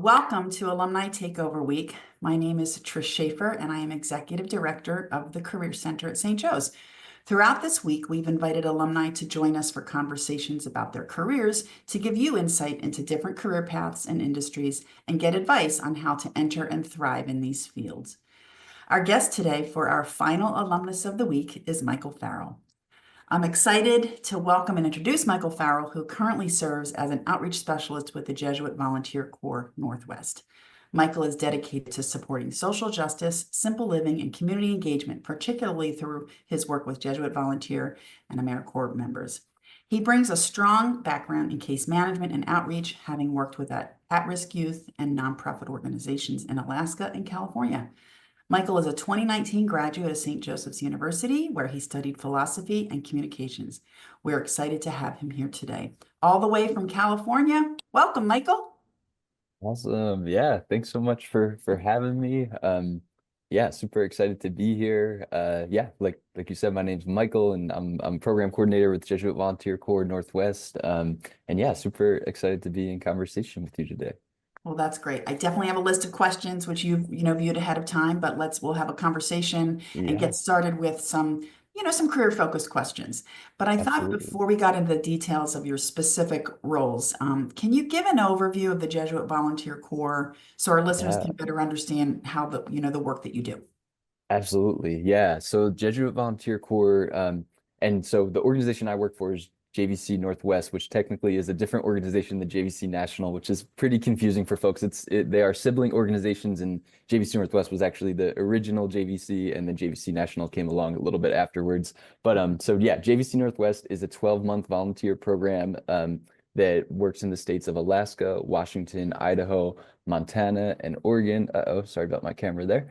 Welcome to Alumni Takeover Week. My name is Trish Schaefer, and I am Executive Director of the Career Center at St. Joe's. Throughout this week, we've invited alumni to join us for conversations about their careers to give you insight into different career paths and industries and get advice on how to enter and thrive in these fields. Our guest today for our final alumnus of the week is Michael Farrell. I'm excited to welcome and introduce Michael Farrell, who currently serves as an outreach specialist with the Jesuit Volunteer Corps Northwest. Michael is dedicated to supporting social justice, simple living, and community engagement, particularly through his work with Jesuit Volunteer and AmeriCorps members. He brings a strong background in case management and outreach, having worked with at-risk youth and nonprofit organizations in Alaska and California. Michael is a 2019 graduate of St. Joseph's University, where he studied philosophy and communications. We're excited to have him here today. All the way from California. Welcome, Michael. Awesome. Yeah, thanks so much for having me. Yeah, super excited to be here. Yeah, like you said, my name's Michael and I'm program coordinator with Jesuit Volunteer Corps Northwest. And yeah, super excited to be in conversation with you today. Well, that's great. I definitely have a list of questions which you've, viewed ahead of time, but we'll have a conversation and Yeah, get started with some career focused questions. But I thought absolutely. before we got into the details of your specific roles, can you give an overview of the Jesuit Volunteer Corps so our listeners Yeah. can better understand how the work that you do? Absolutely. Yeah. So Jesuit Volunteer Corps, and so the organization I work for is JVC Northwest, which technically is a different organization than JVC National, which is pretty confusing for folks. They are sibling organizations, and JVC Northwest was actually the original JVC, and then JVC National came along a little bit afterwards. But so yeah, JVC Northwest is a 12-month volunteer program that works in the states of Alaska, Washington, Idaho, Montana, and Oregon. Uh-oh, sorry about my camera there.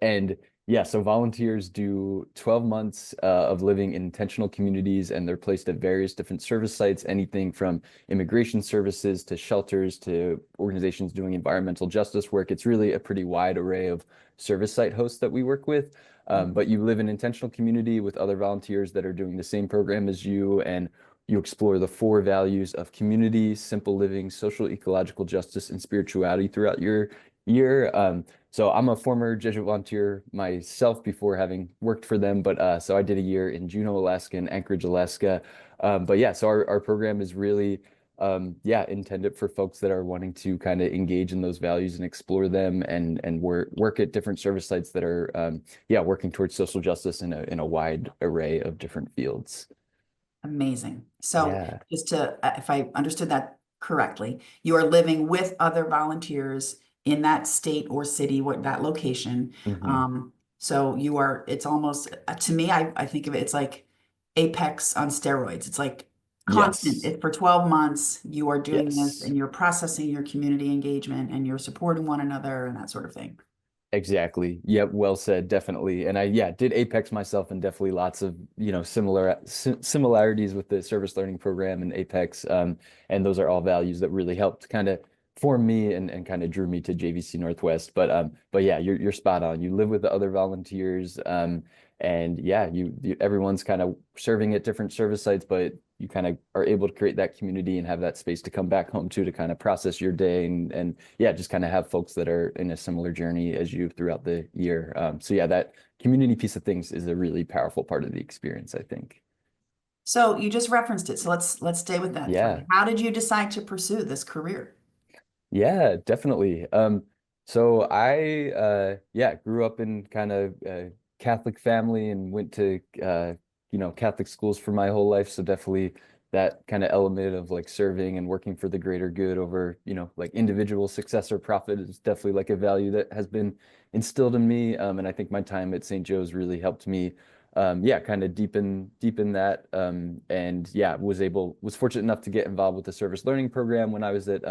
And yeah, so volunteers do 12 months of living in intentional communities, and they're placed at various different service sites, anything from immigration services to shelters to organizations doing environmental justice work. It's really a pretty wide array of service site hosts that we work with. But you live in intentional community with other volunteers that are doing the same program as you, and you explore the four values of community, simple living, social ecological justice, and spirituality throughout your year. So I'm a former Jesuit volunteer myself before having worked for them, but so I did a year in Juneau, Alaska and Anchorage, Alaska. But yeah, so our program is really yeah, intended for folks that are wanting to kind of engage in those values and explore them and work at different service sites that are yeah, working towards social justice in a wide array of different fields. Amazing. So Yeah. just to, if I understood that correctly, you are living with other volunteers in that state or city, what that location. Hmm. So it's almost, to me, I think of it, it's like Apex on steroids. It's like constant. Yes. If for 12 months you are doing this Yes. and you're processing your community engagement and you're supporting one another and that sort of thing. Exactly. Yep. Well said. Definitely. And I, yeah, did Apex myself and definitely lots of, similarities with the service learning program and Apex. And those are all values that really helped kind of form me and kind of drew me to JVC Northwest. But yeah, you're spot on. You live with the other volunteers. And yeah, everyone's kind of serving at different service sites, but you kind of are able to create that community and have that space to come back home to kind of process your day and yeah, just kind of have folks that are in a similar journey as you throughout the year. So yeah, that community piece of things is a really powerful part of the experience, I think. So you just referenced it. So let's stay with that thread. Yeah. How did you decide to pursue this career? Yeah, definitely. So I yeah, grew up in kind of Catholic family and went to Catholic schools for my whole life. So definitely that kind of element of like serving and working for the greater good over, like individual success or profit is definitely like a value that has been instilled in me. And I think my time at St. Joe's really helped me yeah, kind of deepen that. And yeah, was fortunate enough to get involved with the service learning program when I was at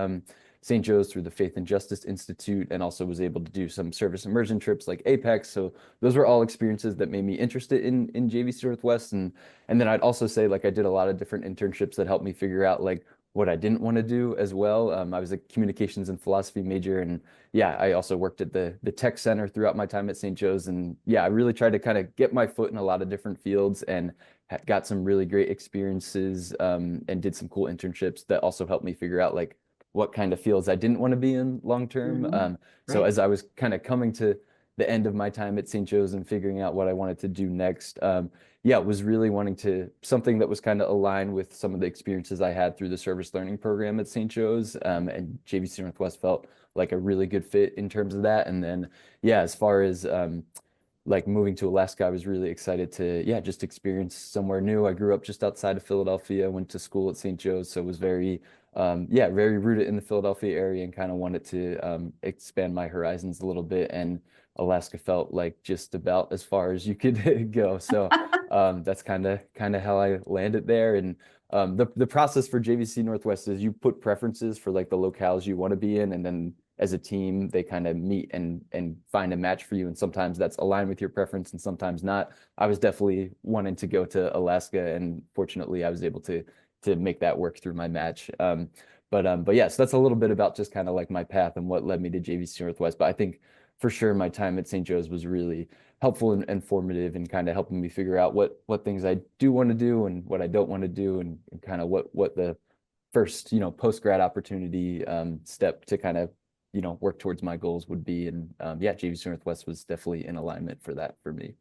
St. Joe's through the Faith and Justice Institute, and also was able to do some service immersion trips like Apex. So those were all experiences that made me interested in JVC Northwest. And then I'd also say like I did a lot of different internships that helped me figure out like what I didn't want to do as well. I was a communications and philosophy major, and yeah, I also worked at the tech center throughout my time at St. Joe's. And yeah, I really tried to kind of get my foot in a lot of different fields and got some really great experiences and did some cool internships that also helped me figure out like what kind of fields I didn't want to be in long term. Hmm. So Right. as I was kind of coming to the end of my time at St. Joe's and figuring out what I wanted to do next, yeah, was really wanting to something that was kind of aligned with some of the experiences I had through the service learning program at St. Joe's, and JVC Northwest felt like a really good fit in terms of that. And then, yeah, as far as like moving to Alaska, I was really excited to, yeah, just experience somewhere new. I grew up just outside of Philadelphia, went to school at St. Joe's, so was very, yeah, very rooted in the Philadelphia area and kind of wanted to expand my horizons a little bit. And Alaska felt like just about as far as you could go. So that's kind of how I landed there. And the process for JVC Northwest is you put preferences for like the locales you want to be in, and then as a team, they kind of meet and find a match for you. And sometimes that's aligned with your preference and sometimes not. I was definitely wanting to go to Alaska, and fortunately I was able to make that work through my match. But yeah, so that's a little bit about just kind of like my path and what led me to JVC Northwest. But I think for sure my time at St. Joe's was really helpful and formative and kind of helping me figure out what things I do want to do and what I don't want to do, and kind of what the first, post grad opportunity step to kind of work towards my goals would be. And yeah, JVC Northwest was definitely in alignment for that for me.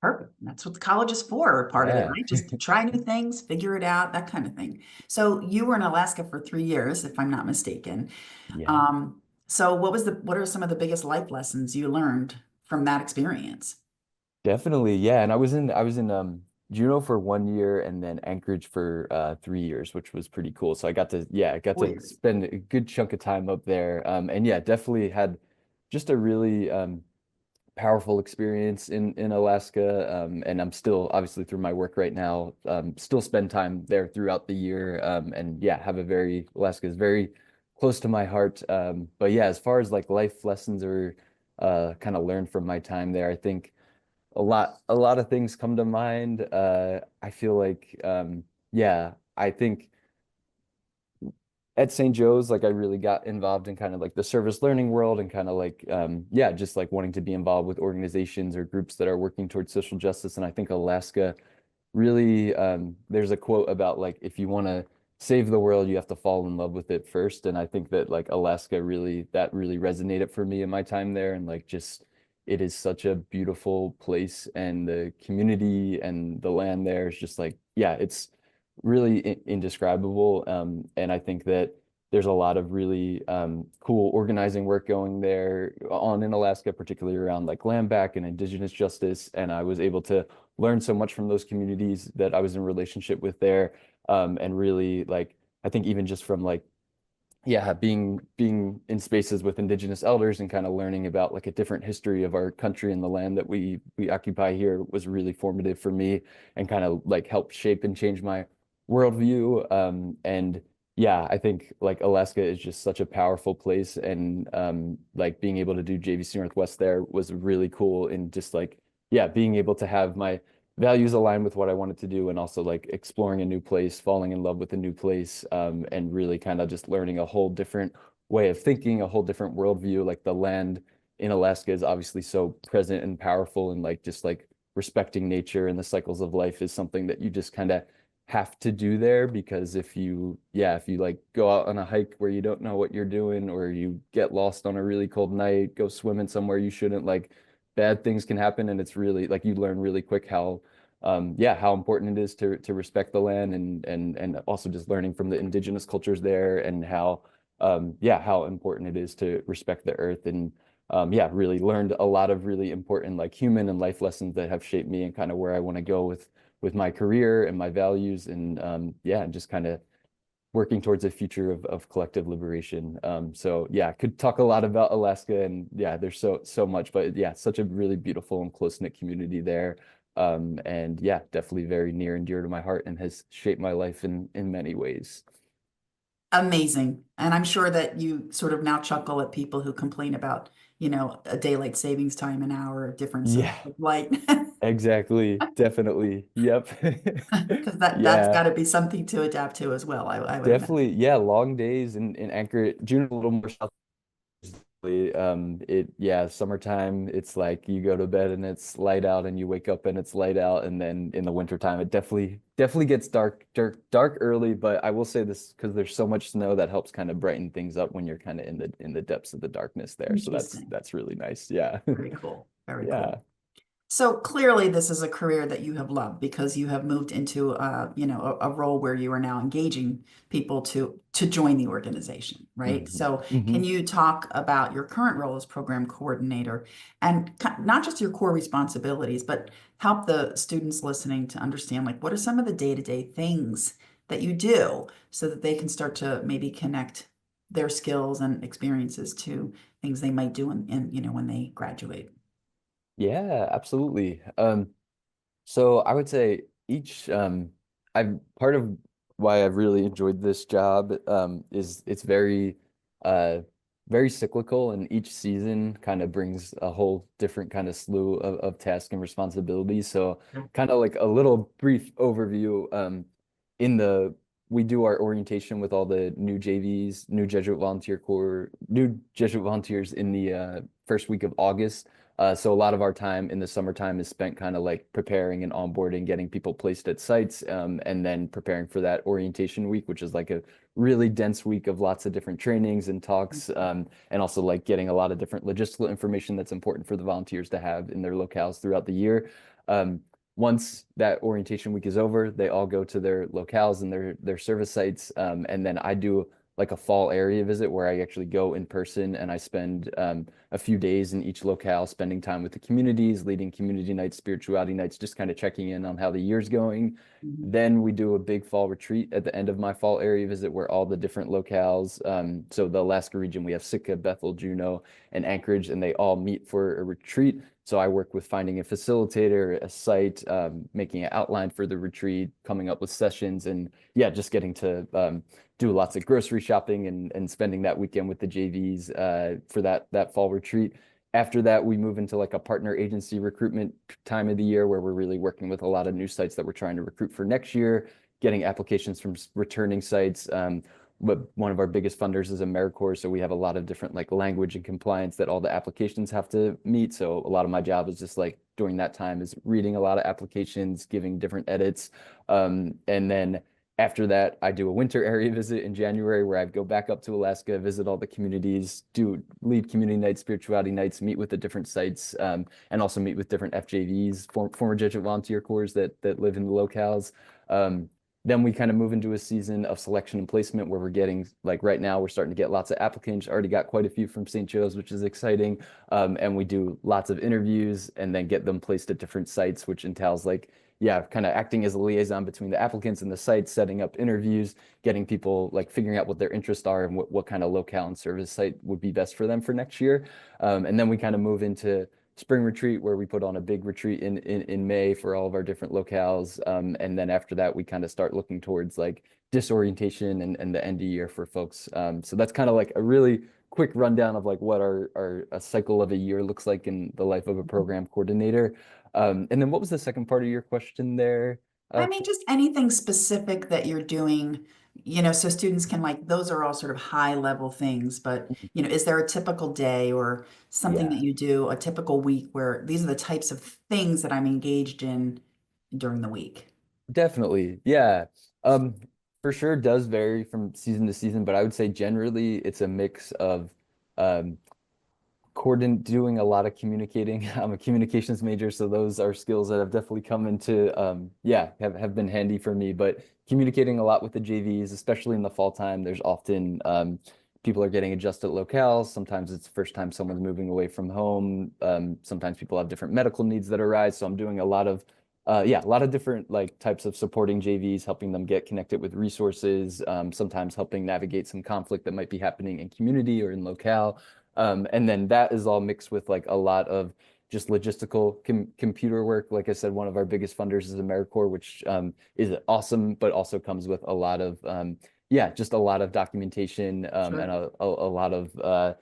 Perfect. That's what the college is for, part of it, Yeah. right? Just try new things, figure it out, that kind of thing. So you were in Alaska for 3 years, if I'm not mistaken. Yeah. So what are some of the biggest life lessons you learned from that experience? Definitely. Yeah. And I was in Juneau for 1 year and then Anchorage for 3 years, which was pretty cool. So I got to 4 years. spend a good chunk of time up there. And yeah, definitely had just a really powerful experience in Alaska. And I'm still obviously through my work right now, still spend time there throughout the year. And yeah, Alaska is very close to my heart. But yeah, as far as like life lessons or kind of learned from my time there, I think a lot of things come to mind. I feel like yeah, I think at St. Joe's, like I really got involved in kind of like the service learning world and kind of like yeah, just like wanting to be involved with organizations or groups that are working towards social justice. And I think Alaska really there's a quote about like if you want to save the world, you have to fall in love with it first. And I think that like Alaska really resonated for me in my time there. And like just it is such a beautiful place, and the community and the land there is just like, yeah, it's really indescribable. And I think that there's a lot of really cool organizing work going there on in Alaska, particularly around like land back and indigenous justice. And I was able to learn so much from those communities that I was in relationship with there. And really like, I think even just from like, yeah, being in spaces with indigenous elders and kind of learning about like a different history of our country and the land that we occupy here was really formative for me and kind of like helped shape and change my worldview. And yeah, I think like Alaska is just such a powerful place, and like being able to do JVC Northwest there was really cool. And just like, yeah, being able to have my values align with what I wanted to do, and also like exploring a new place, falling in love with a new place, and really kind of just learning a whole different way of thinking, a whole different worldview. Like the land in Alaska is obviously so present and powerful, and like just like respecting nature and the cycles of life is something that you just kind of have to do there. Because if you like go out on a hike where you don't know what you're doing, or you get lost on a really cold night, go swimming somewhere you shouldn't, like bad things can happen. And it's really like you learn really quick how yeah, how important it is to respect the land, and also just learning from the indigenous cultures there, and how yeah, how important it is to respect the earth. And yeah, really learned a lot of really important like human and life lessons that have shaped me and kind of where I want to go with my career and my values. And yeah, and just kind of working towards a future of collective liberation. So yeah, could talk a lot about Alaska, and yeah, there's so much, but yeah, such a really beautiful and close-knit community there. And yeah, definitely very near and dear to my heart, and has shaped my life in many ways. Amazing. And I'm sure that you sort of now chuckle at people who complain about, a daylight savings time, an hour difference of Yeah, light. exactly. Definitely. Yep. Because that's Yeah, got to be something to adapt to as well, I would imagine. definitely. Yeah, long days in Anchorage, June a little more south. Yeah, summertime, it's like you go to bed and it's light out and you wake up and it's light out. And then in the wintertime, it definitely gets dark early. But I will say this because there's so much snow that helps kind of brighten things up when you're kind of in the depths of the darkness there. So Interesting. that's really nice. Yeah. Very cool. Very cool. Yeah. So clearly, this is a career that you have loved because you have moved into a role where you are now engaging people to join the organization, right? So can Hmm. you talk about your current role as program coordinator and not just your core responsibilities, but help the students listening to understand like what are some of the day-to-day things that you do so that they can start to maybe connect their skills and experiences to things they might do in when they graduate. Yeah, absolutely. So I would say I've part of why I've really enjoyed this job is it's uh very cyclical, and each season kind of brings a whole different kind of slew of tasks and responsibilities. So kind of like a little brief overview. In the We do our orientation with all the new JVs, new Jesuit volunteers in the first week of August. So a lot of our time in the summertime is spent kind of like preparing and onboarding, getting people placed at sites, and then preparing for that orientation week, which is like a really dense week of lots of different trainings and talks, and also like getting a lot of different logistical information that's important for the volunteers to have in their locales throughout the year. Um, Once that orientation week is over, they all go to their locales and their service sites, and then I do like a fall area visit where I actually go in person and I spend a few days in each locale, spending time with the communities, leading community nights, spirituality nights, just kind of checking in on how the year's going. Mhm. Then we do a big fall retreat at the end of my fall area visit where all the different locales, so the Alaska region, we have Sitka, Bethel, Juneau, and Anchorage, and they all meet for a retreat. So I work with finding a facilitator, a site, making an outline for the retreat, coming up with sessions, and yeah, just getting to do lots of grocery shopping and spending that weekend with the JVs for that fall retreat. After that, we move into like a partner agency recruitment time of the year where we're really working with a lot of new sites that we're trying to recruit for next year, getting applications from returning sites. But one of our biggest funders is AmeriCorps, so we have a lot of different like language and compliance that all the applications have to meet. So a lot of my job is just like during that time is reading a lot of applications, giving different edits, and then after that, I do a winter area visit in January where I go back up to Alaska, visit all the communities, do lead community nights, spirituality nights, meet with the different sites, and also meet with different FJVs, former Jesuit volunteer corps that live in the locales. Um, then we kind of move into a season of selection and placement where we're getting, like right now, we're starting to get lots of applicants. Already got quite a few from St. Joe's, which is exciting. And we do lots of interviews and then get them placed at different sites, which entails like yeah, kind of acting as a liaison between the applicants and the site, setting up interviews, getting people like figuring out what their interests are and what kind of locale and service site would be best for them for next year. And then we kind of move into spring retreat where we put on a big retreat in May for all of our different locales. And then after that, we kind of start looking towards like disorientation and the end of year for folks. So that's kind of like a really quick rundown of like what our a cycle of a year looks like in the life of a program coordinator. And then what was the second part of your question there? I mean, just anything specific that you're doing, so students can like, those are all sort of high level things, but, is there a typical day or something that Yeah, you do, a typical week where these are the types of things that I'm engaged in during the week? definitely. Yeah. Um, for sure does vary from season to season, but I would say generally it's a mix of um doing a lot of communicating. I'm a communications major, so those are skills that have definitely come into yeah, have been handy for me. But communicating a lot with the JVs, especially in the fall time, there's often people are getting adjusted locales. Sometimes it's the first time someone's moving away from home. Sometimes people have different medical needs that arise. So I'm doing a lot of yeah, a lot of different like types of supporting JVs, helping them get connected with resources, sometimes helping navigate some conflict that might be happening in community or in locale. And then that is all mixed with like a lot of just logistical computer work. Like I said, one of our biggest funders is AmeriCorps, which is awesome, but also comes with a lot of yeah, just a lot of documentation Sure. and a lot of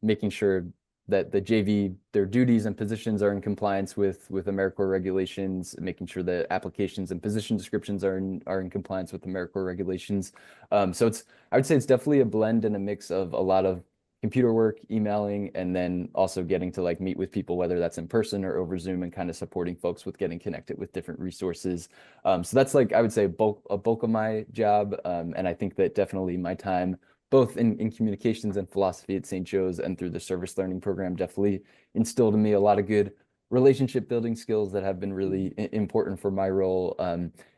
making sure that the JV, their duties and positions are in compliance with AmeriCorps regulations, making sure that applications and position descriptions are in compliance with AmeriCorps regulations. So I would say it's definitely a blend and a mix of a lot of computer work, emailing, and then also getting to like meet with people, whether that's in person or over Zoom, and kind of supporting folks with getting connected with different resources. So that's like I would say a bulk of my job, and I think that definitely my time both in communications and philosophy at St. Joe's and through the service learning program definitely instilled in me a lot of good relationship building skills that have been really important for my role.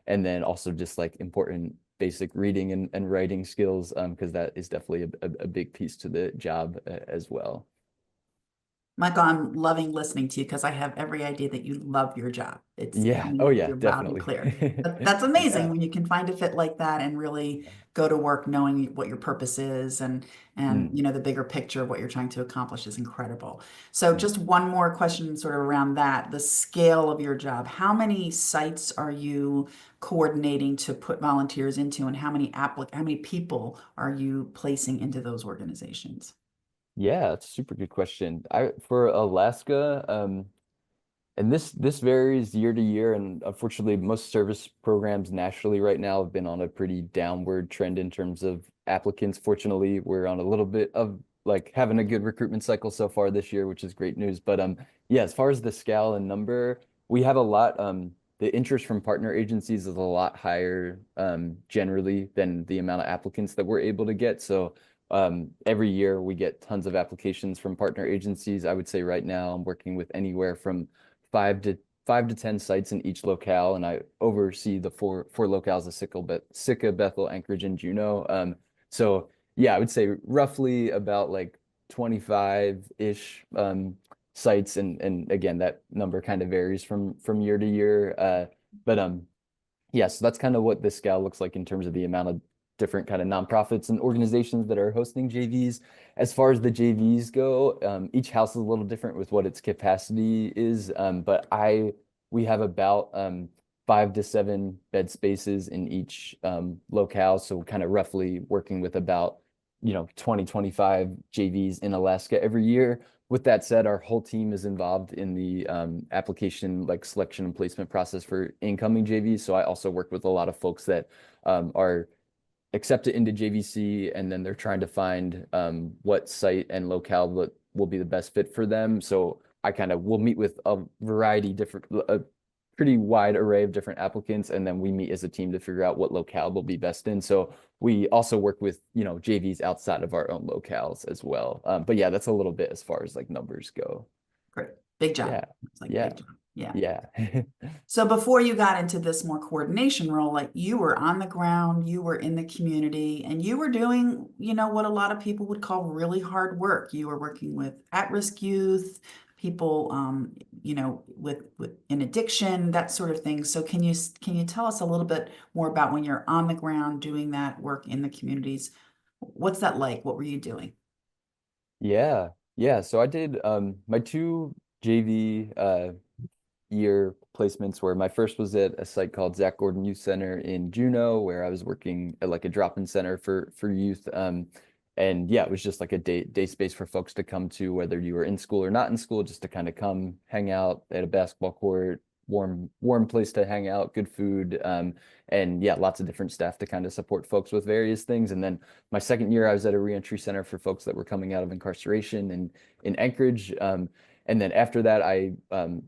And then also just like important basic reading and writing skills, because that is definitely a big piece to the job as well. Michael, I'm loving listening to you because I have every idea that you love your job. It's Yeah. coming Oh out of yeah, your loud and definitely. clear. That's amazing Yeah. when you can find a fit like that and really go to work knowing what your purpose is and Mm, the bigger picture of what you're trying to accomplish is incredible. So mm. just one more question sort of around that, the scale of your job. How many sites are you coordinating to put volunteers into and how many people are you placing into those organizations? Yeah, that's a super good question. I for Alaska, and this varies year to year, and unfortunately, most service programs nationally right now have been on a pretty downward trend in terms of applicants. Fortunately, we're on a little bit of like having a good recruitment cycle so far this year, which is great news. But yeah, as far as the scale and number, we have a lot. The interest from partner agencies is a lot higher generally than the amount of applicants that we're able to get. So every year we get tons of applications from partner agencies. I would say right now I'm working with anywhere from five to 5 to 10 sites in each locale, and I oversee the four locales of Sitka, Bethel, Anchorage, and Juneau. So yeah, I would say roughly about like 25-ish sites, and again, that number kind of varies from year to year. But Yeah, so that's kind of what this scale looks like in terms of the amount of different kind of nonprofits and organizations that are hosting JVs. As far as the JVs go, each house is a little different with what its capacity is. But we have about 5 to 7 bed spaces in each locale. So kind of roughly working with about, 20, 25 JVs in Alaska every year. With that said, our whole team is involved in the application like selection and placement process for incoming JVs. So I also work with a lot of folks that are accepted into JVC, and then they're trying to find what site and locale will be the best fit for them. So I kind of will meet with a pretty wide array of different applicants, and then we meet as a team to figure out what locale will be best in. So we also work with, JVs outside of our own locales as well. But yeah, that's a little bit as far as like numbers go. Great. Big job. Yeah. It's like Yeah. big job. Yeah. Yeah. So before you got into this more coordination role, like you were on the ground, you were in the community, and you were doing, what a lot of people would call really hard work. You were working with at-risk youth, people, with in addiction, that sort of thing. So can you tell us a little bit more about when you're on the ground doing that work in the communities? What's that like? What were you doing? Yeah. Yeah. So I did my two JV year placements where my first was at a site called Zach Gordon Youth Center in Juneau, where I was working at like a drop-in center for youth. And yeah, it was just like a day space for folks to come to, whether you were in school or not in school, just to kind of come hang out at a basketball court, warm place to hang out, good food, and yeah, lots of different staff to kind of support folks with various things. And then my second year, I was at a reentry center for folks that were coming out of incarceration in Anchorage. And then after that, I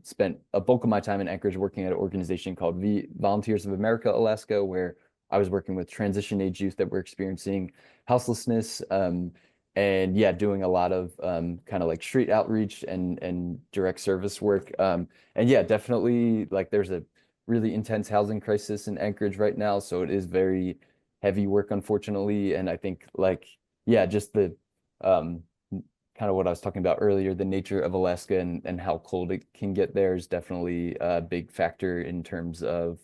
spent a bulk of my time in Anchorage working at an organization called Volunteers of America, Alaska, where I was working with transition age youth that were experiencing houselessness. And yeah, doing a lot of kind of like street outreach and direct service work. And yeah, definitely like there's a really intense housing crisis in Anchorage right now. So it is very heavy work, unfortunately. And I think like, yeah, just the um, kind of what I was talking about earlier, the nature of Alaska and how cold it can get there is definitely a big factor in terms of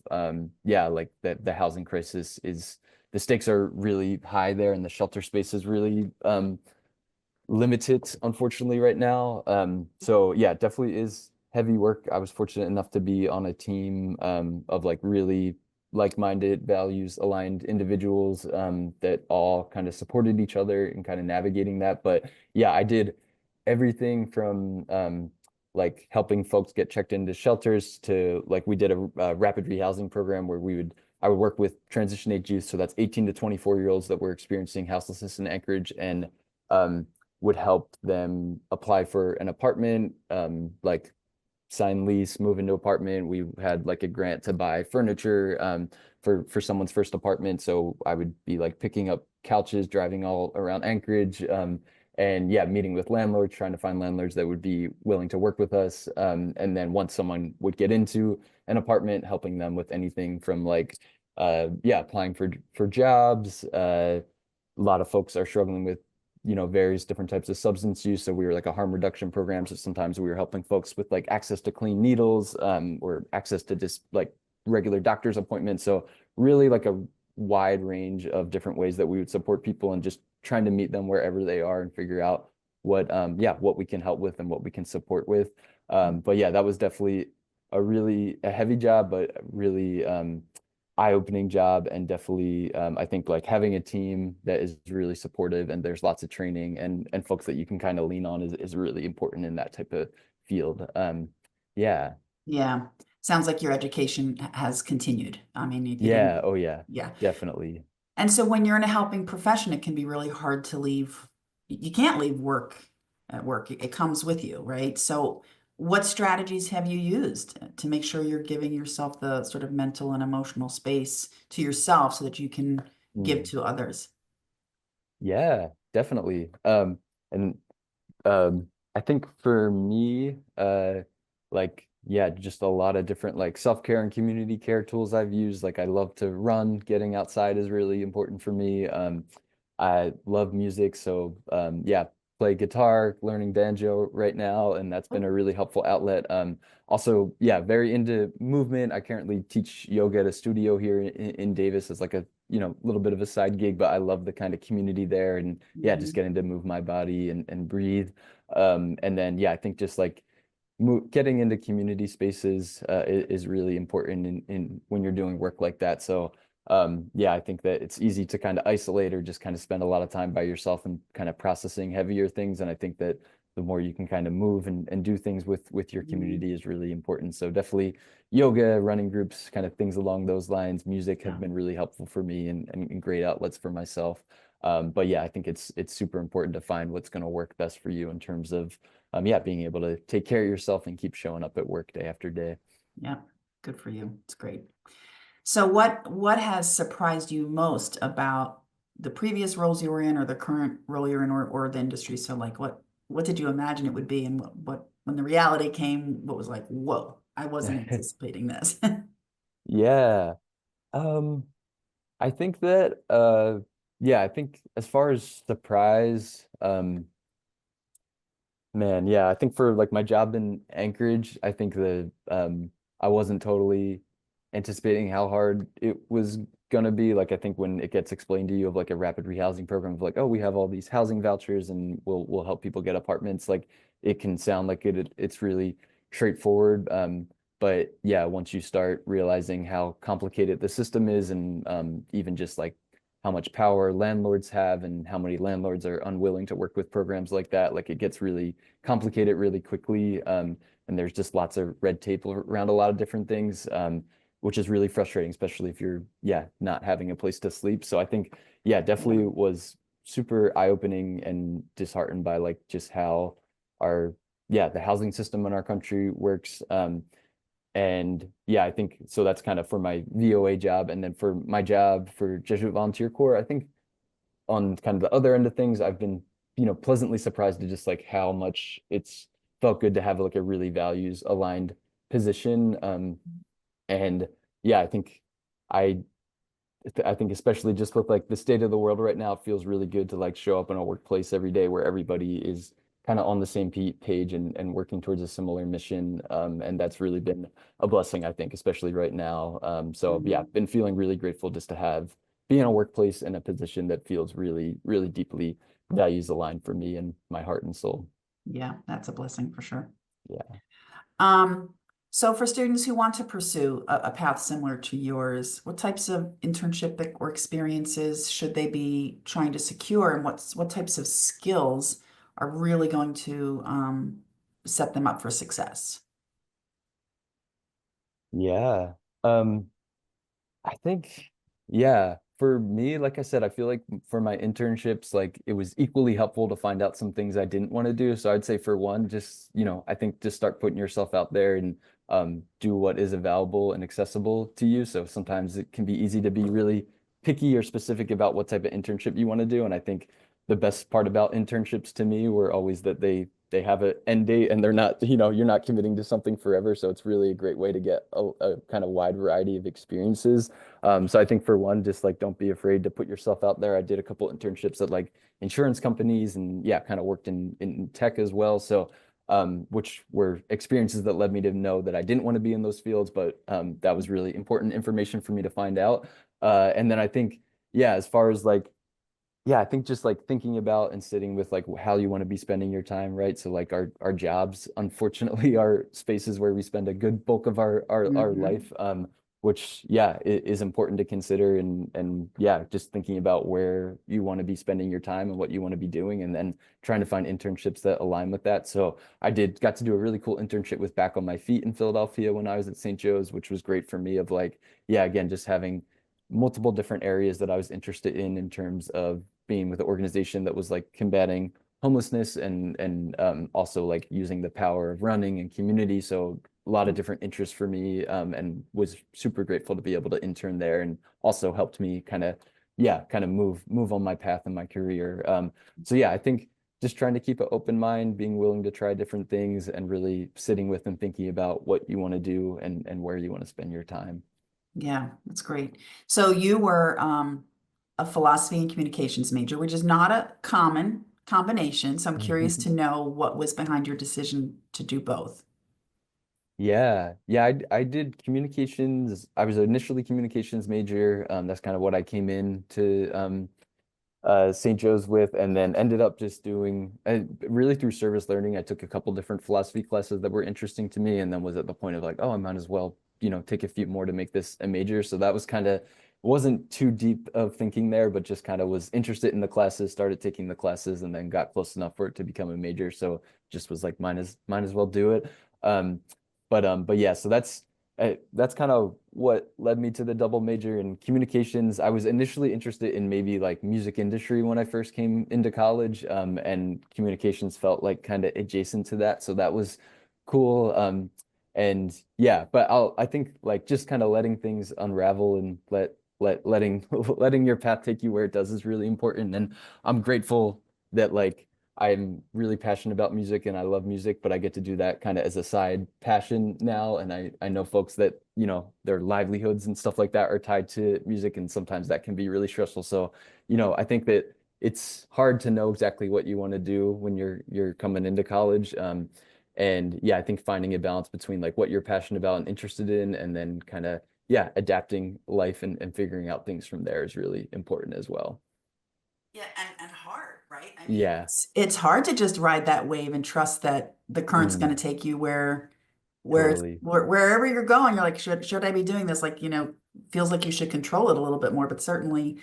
yeah, like the housing crisis is the stakes are really high there and the shelter space is really limited, unfortunately, right now. So yeah, it definitely is heavy work. I was fortunate enough to be on a team of like really like-minded, values-aligned individuals that all kind of supported each other in kind of navigating that. But yeah, I did everything from like helping folks get checked into shelters to like we did a rapid rehousing program where I would work with transition age youth, so that's 18 to 24 year olds that were experiencing houselessness in Anchorage, and would help them apply for an apartment, like sign lease, move into apartment. We had like a grant to buy furniture for someone's first apartment. So I would be like picking up couches, driving all around Anchorage, and yeah, meeting with landlords, trying to find landlords that would be willing to work with us. And then once someone would get into an apartment, helping them with anything from like yeah, applying for jobs. A lot of folks are struggling with various different types of substance use. So we were like a harm reduction program. So sometimes we were helping folks with like access to clean needles, or access to just like regular doctor's appointments. So really like a wide range of different ways that we would support people, and just trying to meet them wherever they are and figure out what we can help with and what we can support with. But yeah, that was definitely a heavy job, but really eye-opening job, and definitely I think like having a team that is really supportive and there's lots of training and folks that you can kind of lean on is really important in that type of field. Yeah. Yeah. Sounds like your education has continued. I mean, you didn't, Yeah, oh yeah, yeah. definitely. And so when you're in a helping profession, it can be really hard to leave. You can't leave work at work. It comes with you, right? So what strategies have you used to make sure you're giving yourself the sort of mental and emotional space to yourself so that you can give Mm. to others? Yeah, definitely. And I think for me, like yeah, just a lot of different like self-care and community care tools I've used. Like I love to run, getting outside is really important for me. I love music, so yeah, play guitar, learning banjo right now, and that's been Oh, a really helpful outlet. Also, yeah, very into movement. I currently teach yoga at a studio here in Davis as like a little bit of a side gig, but I love the kind of community there, and yeah, just mhm. getting to move my body and breathe. And then yeah, I think just like getting into community spaces is really important in when you're doing work like that. So yeah, I think that it's easy to kind of isolate or just kind of spend a lot of time by yourself and kind of processing heavier things. And I think that the more you can kind of move and do things with your Mhm. community is really important. So definitely yoga, running groups, kind of things along those lines. Music have Yeah, been really helpful for me and great outlets for myself. But yeah, I think it's super important to find what's going to work best for you in terms of yeah, being able to take care of yourself and keep showing up at work day after day. yeah. Good for you. It's great. So what has surprised you most about the previous roles you were in or the current role you're in or the industry? So like what did you imagine it would be and what when the reality came, what was like, whoa, I wasn't anticipating this. Yeah. Um, I think that yeah, I think as far as surprise, man, yeah, I think for like my job in Anchorage, I think the I wasn't totally anticipating how hard it was gonna be. Like I think when it gets explained to you of like a rapid rehousing program of like, oh, we have all these housing vouchers and we'll help people get apartments, like it can sound like it's really straightforward. But yeah, once you start realizing how complicated the system is, and even just like how much power landlords have and how many landlords are unwilling to work with programs like that, like it gets really complicated really quickly. And there's just lots of red tape around a lot of different things, which is really frustrating, especially if you're, yeah, not having a place to sleep. So I think, yeah, Yeah. definitely was super eye-opening and disheartened by like just how our, yeah, the housing system in our country works. And yeah, I think so that's kind of for my VOA job. And then for my job for Jesuit Volunteer Corps, I think on kind of the other end of things, I've been, pleasantly surprised to just like how much it's felt good to have like a really values aligned position. And yeah, I I think especially just with like the state of the world right now, it feels really good to like show up in a workplace every day where everybody is kind of on the same page and working towards a similar mission. And that's really been a blessing, I think, especially right now. So yeah, Mhm. been feeling really grateful just to be in a workplace in a position that feels really, really deeply values aligned for me and my heart and soul. Yeah, that's a blessing for sure. Yeah. Um, so for students who want to pursue a path similar to yours, what types of internship or experiences should they be trying to secure, and what types of skills are really going to set them up for success? Yeah. I think, yeah. for me, like I said, I feel like for my internships, like it was equally helpful to find out some things I didn't want to do. So I'd say for one, just, I think just start putting yourself out there and do what is available and accessible to you. So sometimes it can be easy to be really picky or specific about what type of internship you want to do. And I think the best part about internships to me were always that they have an end date and they're not, you're not committing to something forever. So it's really a great way to get a kind of wide variety of experiences. So I think for one, just like don't be afraid to put yourself out there. I did a couple internships at like insurance companies and yeah, kind of worked in tech as well. So which were experiences that led me to know that I didn't want to be in those fields, but that was really important information for me to find out. And then I think, yeah, as far as like yeah, I think just like thinking about and sitting with like how you want to be spending your time, right? So like our jobs, unfortunately, are spaces where we spend a good bulk of our Mhm. life, which yeah, is important to consider and yeah, just thinking about where you want to be spending your time and what you want to be doing, and then trying to find internships that align with that. So I got to do a really cool internship with Back on My Feet in Philadelphia when I was at St. Joe's, which was great for me of like, yeah, again, just having multiple different areas that I was interested in terms of being with an organization that was like combating homelessness and also like using the power of running and community. So a lot of different interests for me, and was super grateful to be able to intern there and also helped me kind of move on my path in my career. So yeah, I think just trying to keep an open mind, being willing to try different things, and really sitting with and thinking about what you want to do and where you want to spend your time. Yeah, that's great. So you were a philosophy and communications major, which is not a common combination. So I'm curious to know what was behind your decision to do both. Yeah, I did communications. I was initially communications major. That's kind of what I came in to St. Joe's with, and then ended up just doing really through service learning. I took a couple different philosophy classes that were interesting to me, and then was at the point of like, oh, I might as well, take a few more to make this a major. So that was kind of wasn't too deep of thinking there, but just kind of was interested in the classes, started taking the classes, and then got close enough for it to become a major. So just was like, might as well do it. Um, but yeah, so that's kind of what led me to the double major in communications. I was initially interested in maybe like music industry when I first came into college, and communications felt like kind of adjacent to that, so that was cool. And yeah, but I think like just kind of letting things unravel and letting letting your path take you where it does is really important. And I'm grateful that like I'm really passionate about music and I love music, but I get to do that kind of as a side passion now. And I know folks that, their livelihoods and stuff like that are tied to music, and sometimes that can be really stressful. So, I think that it's hard to know exactly what you want to do when you're coming into college. And yeah, I think finding a balance between like what you're passionate about and interested in, and then kind of, yeah, adapting life and figuring out things from there is really important as well. Yeah, and hard, right? I mean, Yeah, it's hard to just ride that wave and trust that the current's going mm, to take you totally. wherever you're going. You're like, should I be doing this? Like, feels like you should control it a little bit more, but certainly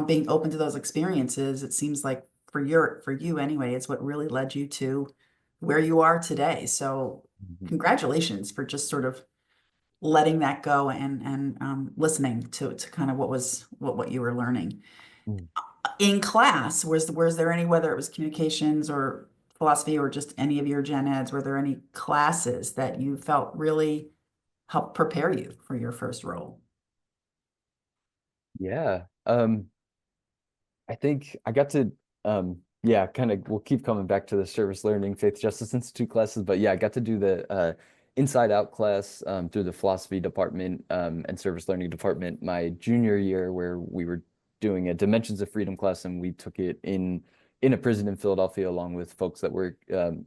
being open to those experiences, it seems like for you anyway, it's what really led you to where you are today. So Mhm. congratulations for just sort of letting that go and listening to kind of what you were learning Mm. in class. Was there any, whether it was communications or philosophy or just any of your gen eds, were there any classes that you felt really helped prepare you for your first role? Yeah. I think I got to yeah, kind of we'll keep coming back to the service learning faith justice institute classes, but yeah, I got to do the inside out class through the philosophy department and service learning department my junior year, where we were doing a dimensions of freedom class, and we took it in a prison in Philadelphia along with folks that were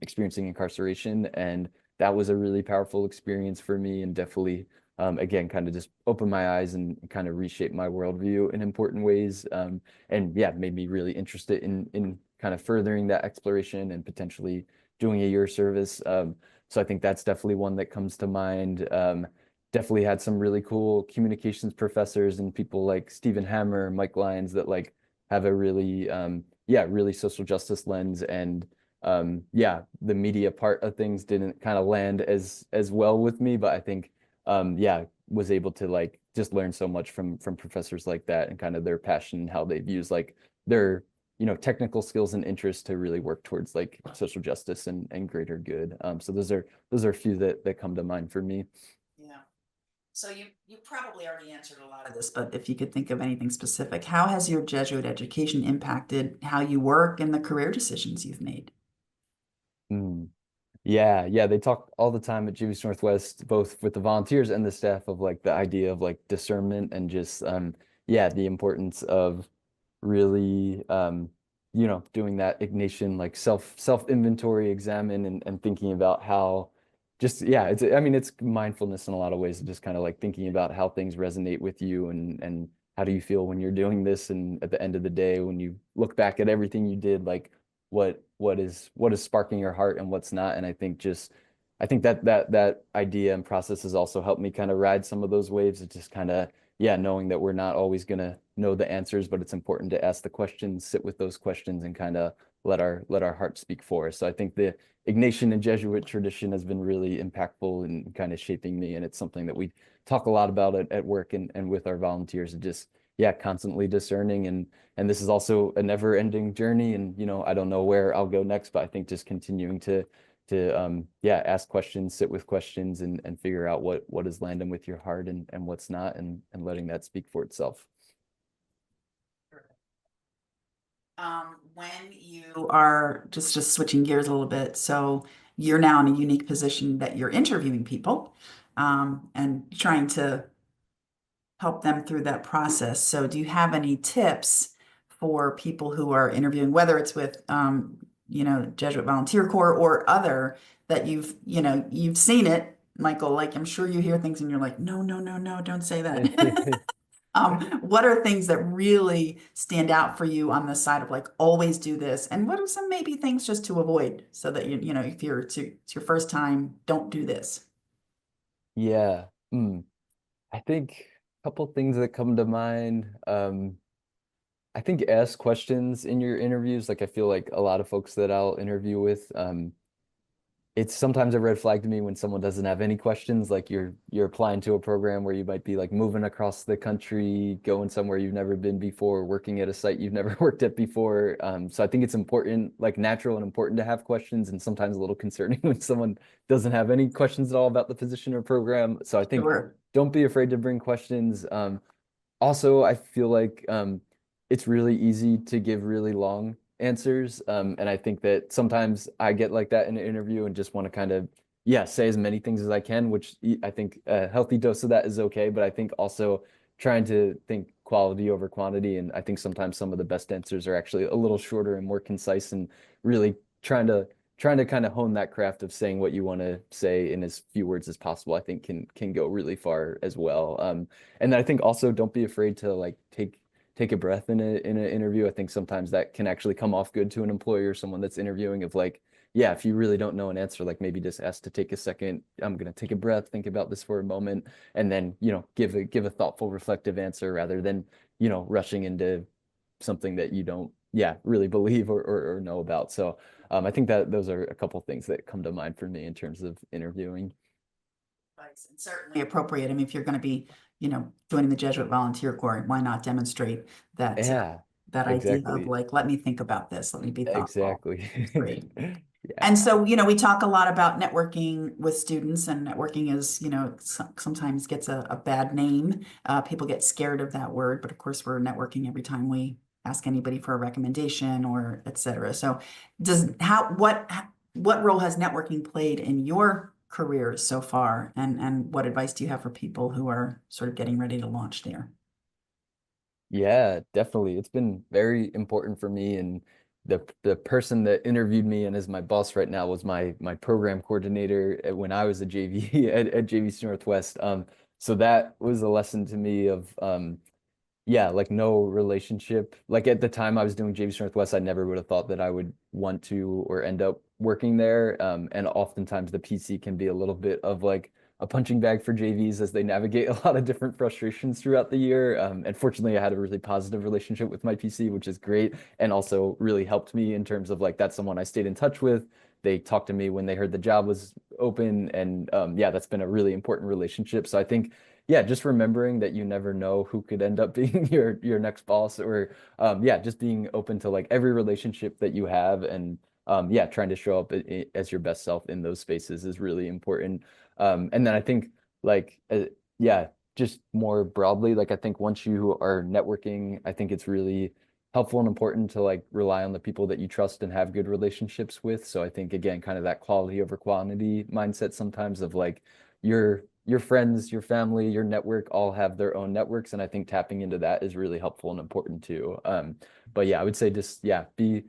experiencing incarceration. And that was a really powerful experience for me, and definitely again kind of just opened my eyes and kind of reshaped my worldview in important ways. And yeah, made me really interested in kind of furthering that exploration and potentially doing a year service. So I think that's definitely one that comes to mind. Definitely had some really cool communications professors and people like Stephen Hammer, Mike Lyons that like have a really yeah, really social justice lens. And yeah, the media part of things didn't kind of land as well with me, but I think yeah, was able to like just learn so much from professors like that and kind of their passion and how they've used like their technical skills and interests to really work towards like social justice and greater good. So those are a few that come to mind for me. Yeah. So you probably already answered a lot of this, but if you could think of anything specific, how has your Jesuit education impacted how you work and the career decisions you've made? Mm. Yeah, yeah, they talk all the time at Jesuit Northwest, both with the volunteers and the staff, of like the idea of like discernment and just yeah, the importance of really doing that Ignatian like self inventory examine and thinking about how just yeah, it's I mean it's mindfulness in a lot of ways, just kind of like thinking about how things resonate with you and how do you feel when you're doing this, and at the end of the day when you look back at everything you did, like what is sparking your heart and what's not. And I think that idea and process has also helped me kind of ride some of those waves of just kind of yeah, knowing that we're not always gonna know the answers, but it's important to ask the questions, sit with those questions, and kind of let our heart speak for us. So I think the Ignatian and Jesuit tradition has been really impactful in kind of shaping me, and it's something that we talk a lot about at work and with our volunteers, and just yeah, constantly discerning. And this is also a never-ending journey, and I don't know where I'll go next, but I think just continuing to yeah, ask questions, sit with questions, and figure out what is landing with your heart and what's not, and letting that speak for itself. When you are just switching gears a little bit, so you're now in a unique position that you're interviewing people, and trying to help them through that process. So do you have any tips for people who are interviewing, whether it's with, Jesuit Volunteer Corps or other, that you've seen it, Michael, like I'm sure you hear things and you're like, no, no, no, no, don't say that. What are things that really stand out for you on the side of like always do this? And what are some maybe things just to avoid so that if it's your first time, don't do this. Yeah. I think a couple things that come to mind. I think ask questions in your interviews. Like I feel like a lot of folks that I'll interview with, it's sometimes a red flag to me when someone doesn't have any questions, like you're applying to a program where you might be like moving across the country, going somewhere you've never been before, working at a site you've never worked at before. So I think it's important, like natural and important to have questions, and sometimes a little concerning when someone doesn't have any questions at all about the position or program. So I think Sure. don't be afraid to bring questions. Also, I feel like it's really easy to give really long answers. And I think that sometimes I get like that in an interview and just want to kind of, yeah, say as many things as I can, which I think a healthy dose of that is okay. But I think also trying to think quality over quantity. And I think sometimes some of the best answers are actually a little shorter and more concise, and really trying to kind of hone that craft of saying what you want to say in as few words as possible, I think can go really far as well. And then I think also don't be afraid to like take a breath in an interview. I think sometimes that can actually come off good to an employer or someone that's interviewing, of like, yeah, if you really don't know an answer, like maybe just ask to take a second. I'm gonna take a breath, think about this for a moment, and then, give a thoughtful, reflective answer rather than, rushing into something that you don't, yeah, really believe or know about. So I think that those are a couple things that come to mind for me in terms of interviewing. Advice, and certainly appropriate. I mean, if you're going to be, joining the Jesuit Volunteer Corps, why not demonstrate that Yeah, that idea of exactly. like, let me think about this, let me be thoughtful. Exactly. It's great. Yeah. And so, we talk a lot about networking with students, and networking is, sometimes gets a bad name. People get scared of that word, but of course, we're networking every time we ask anybody for a recommendation or et cetera. So, what role has networking played in your career so far, and what advice do you have for people who are sort of getting ready to launch there? Yeah, definitely. It's been very important for me. And the person that interviewed me and is my boss right now was my program coordinator when I was a JV at JVC Northwest. So that was a lesson to me of yeah, like no relationship. Like at the time I was doing JVC Northwest, I never would have thought that I would want to or end up working there. And oftentimes the PC can be a little bit of like a punching bag for JVs as they navigate a lot of different frustrations throughout the year. And fortunately, I had a really positive relationship with my PC, which is great, and also really helped me in terms of like that's someone I stayed in touch with. They talked to me when they heard the job was open, and yeah, that's been a really important relationship. So I think yeah, just remembering that you never know who could end up being your next boss, or yeah, just being open to like every relationship that you have, and yeah, trying to show up as your best self in those spaces is really important. And then I think like yeah, just more broadly, like I think once you are networking, I think it's really helpful and important to like rely on the people that you trust and have good relationships with. So I think again, kind of that quality over quantity mindset sometimes of like your friends, your family, your network all have their own networks, and I think tapping into that is really helpful and important too. But yeah, I would say just yeah, be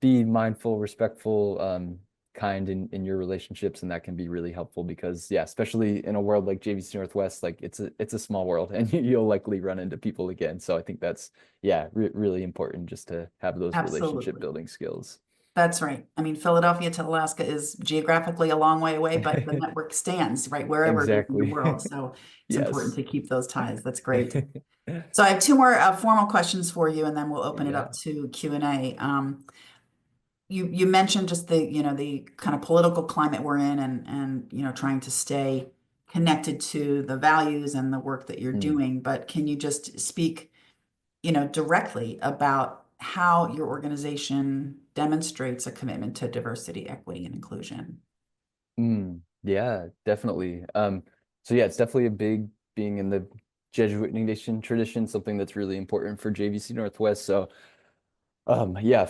mindful, respectful, kind in your relationships, and that can be really helpful because yeah, especially in a world like JVC Northwest, like it's a small world, and you'll likely run into people again. So I think that's yeah, really important just to have those relationship Absolutely. building skills. That's right. I mean, Philadelphia to Alaska is geographically a long way away, but the network stands right wherever it is in the Exactly. world. So it's important Yes. to keep those ties. That's great. So I have two more formal questions for you, and then we'll open it up Yeah. to Q&A. You mentioned just the, the kind of political climate we're in, and trying to stay connected to the values and the work that you're Mm. doing. But can you just speak, directly about how your organization demonstrates a commitment to diversity, equity, and inclusion? Yeah, definitely. So yeah, it's definitely a big being in the Jesuit Nation tradition, something that's really important for JVC Northwest. So yeah,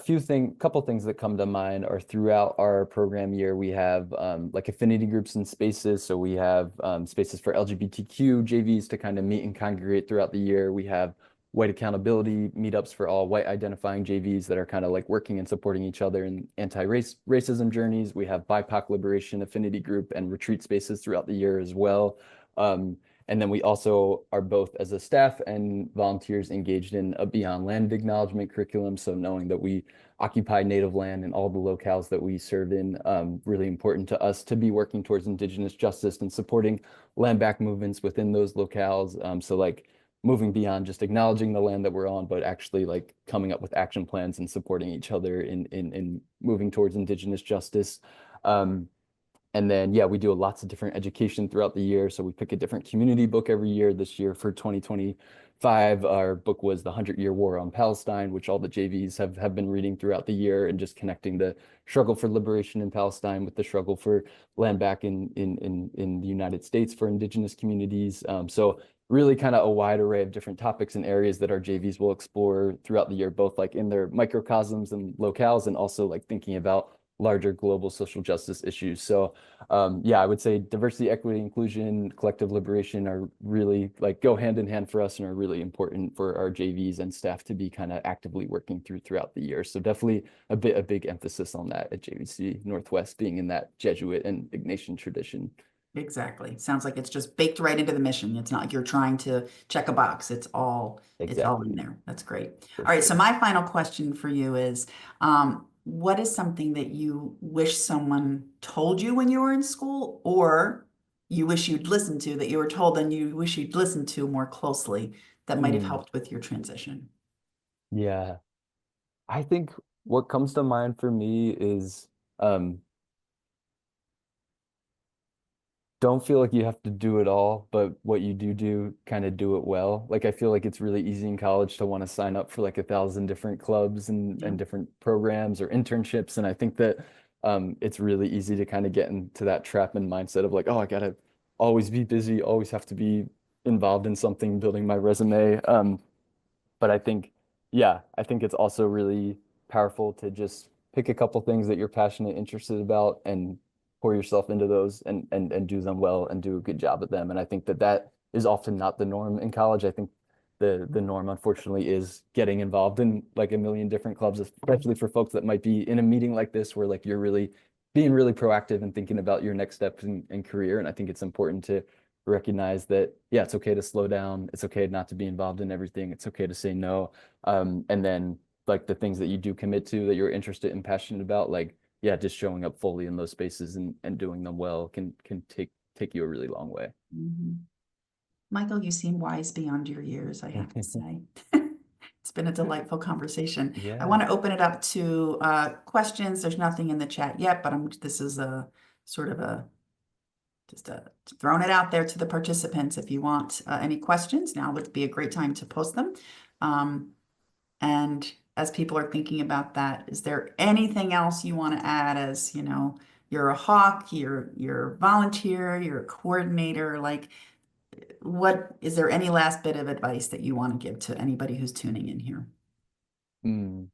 couple things that come to mind are throughout our program year, we have like affinity groups and spaces. So we have spaces for LGBTQ JVs to kind of meet and congregate throughout the year. We have white accountability meetups for all white identifying JVs that are kind of like working and supporting each other in racism journeys. We have BIPOC liberation affinity group and retreat spaces throughout the year as well. Um, and then we also are both as a staff and volunteers engaged in a Beyond Land Acknowledgement curriculum. So knowing that we occupy native land in all the locales that we serve in, really important to us to be working towards Indigenous justice and supporting land back movements within those locales. So like moving beyond just acknowledging the land that we're on, but actually like coming up with action plans and supporting each other in moving towards Indigenous justice. Um, and then, yeah, we do lots of different education throughout the year. So we pick a different community book every year. This year for 2025, our book was The 100-Year War on Palestine, which all the JVs have been reading throughout the year and just connecting the struggle for liberation in Palestine with the struggle for land back in the United States for Indigenous communities. So really kind of a wide array of different topics and areas that our JVs will explore throughout the year, both like in their microcosms and locales, and also like thinking about larger global social justice issues. So yeah, I would say diversity, equity, inclusion, collective liberation are really like go hand in hand for us and are really important for our JVs and staff to be kind of actively working throughout the year. So definitely a big emphasis on that at JVC Northwest being in that Jesuit and Ignatian tradition. Exactly. Sounds like it's just baked right into the mission. It's not like you're trying to check a box. It's all in Exactly, there. That's great. for All right. So sure. my final question for you is, what is something that you wish someone told you when you were in school, or you wish you'd listened to that you were told and you wish you'd listened to more closely that might have Mm, helped with your transition? yeah, I think what comes to mind for me is um, don't feel like you have to do it all, but what you do, kind of do it well. Like I feel like it's really easy in college to want to sign up for like 1,000 different clubs Yeah. and different programs or internships. And I think that it's really easy to kind of get into that trap and mindset of like, oh, I gotta always be busy, always have to be involved in something, building my resume. But I think, yeah, I think it's also really powerful to just pick a couple things that you're passionate, interested about, and pour yourself into those and do them well and do a good job at them. And I think that that is often not the norm in college. I think the norm, unfortunately, is getting involved in like a million different clubs, especially for folks that might be in a meeting like this where like you're really being really proactive and thinking about your next steps in career. And I think it's important to recognize that, yeah, it's okay to slow down. It's okay not to be involved in everything. It's okay to say no. And then like the things that you do commit to that you're interested and passionate about, like, yeah, just showing up fully in those spaces and doing them well can take you a really long way. Mhm. Michael, you seem wise beyond your years, I have to say. It's been a delightful conversation. I Yeah. want to open it up to questions. There's nothing in the chat yet, but this is a sort of a just throwing it out there to the participants. If you want any questions, now would be a great time to post them. Um, and as people are thinking about that, is there anything else you want to add as, you're a hawk, you're a volunteer, you're a coordinator, like what is there any last bit of advice that you want to give to anybody who's tuning in here? Mm.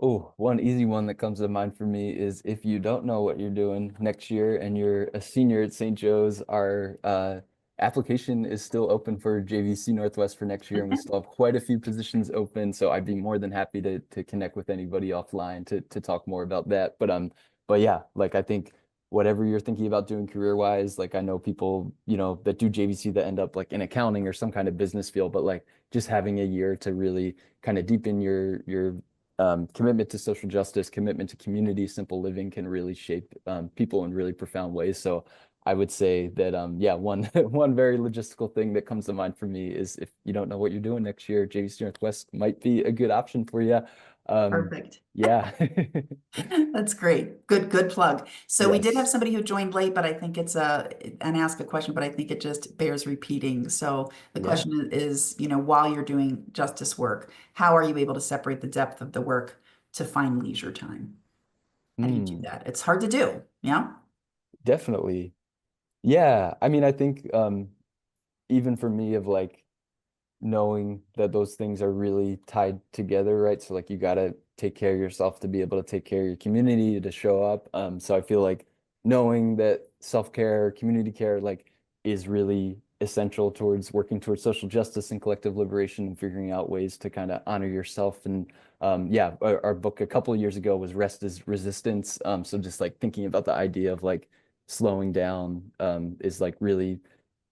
Oh, one easy one that comes to mind for me is if you don't know what you're doing next year and you're a senior at St. Joe's, our application is still open for JVC Northwest for next year, and we still have quite a few positions open. So I'd be more than happy to connect with anybody offline to talk more about that. But yeah, like I think whatever you're thinking about doing career wise, like I know people, that do JVC that end up like in accounting or some kind of business field, but like just having a year to really kind of deepen your commitment to social justice, commitment to community, simple living can really shape people in really profound ways. So I would say that, yeah, one one very logistical thing that comes to mind for me is if you don't know what you're doing next year, JVC Northwest might be a good option for you. Perfect. Yeah. That's great. Good plug. So we did have Yes. somebody who joined late, but I think and asked a question, but I think it just bears repeating. So the Yeah. question is, while you're doing justice work, how are you able to separate the depth of the work to find leisure time? How do you do Mm, that? It's hard to do. Yeah. definitely. Yeah. I mean, I think even for me of like knowing that those things are really tied together, right? So like you got to take care of yourself to be able to take care of your community to show up. So I feel like knowing that self-care, community care, like is really essential towards working towards social justice and collective liberation and figuring out ways to kind of honor yourself. And yeah, our book a couple of years ago was Rest is Resistance. So just like thinking about the idea of like slowing down is like really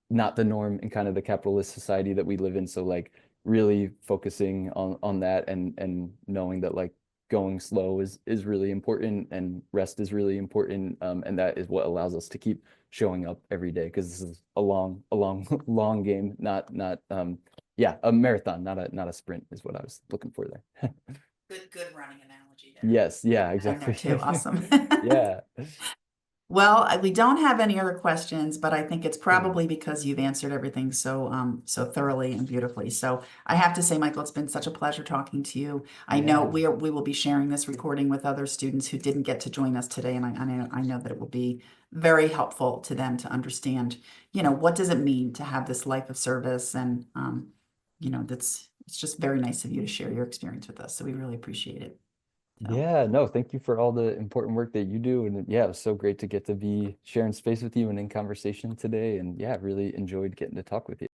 not the norm in kind of the capitalist society that we live in. So like really focusing on that and knowing that like going slow is really important and rest is really important. And that is what allows us to keep showing up every day because this is a long long game, not yeah, a marathon, not a sprint is what I was looking for there. Good running analogy there. Yes, yeah, That in there too. exactly. Awesome. Yeah. Well, we don't have any other questions, but I think it's Cool. probably because you've answered everything so thoroughly and beautifully. So I have to say, Michael, it's been such a pleasure talking to you. I know Yeah. we will be sharing this recording with other students who didn't get to join us today, and I know that it will be very helpful to them to understand, what does it mean to have this life of service, and that's it's just very nice of you to share your experience with us. So we really appreciate it. So. Yeah, no, thank you for all the important work that you do. And yeah, it was so great to get to be sharing space with you and in conversation today. And yeah, really enjoyed getting to talk with you.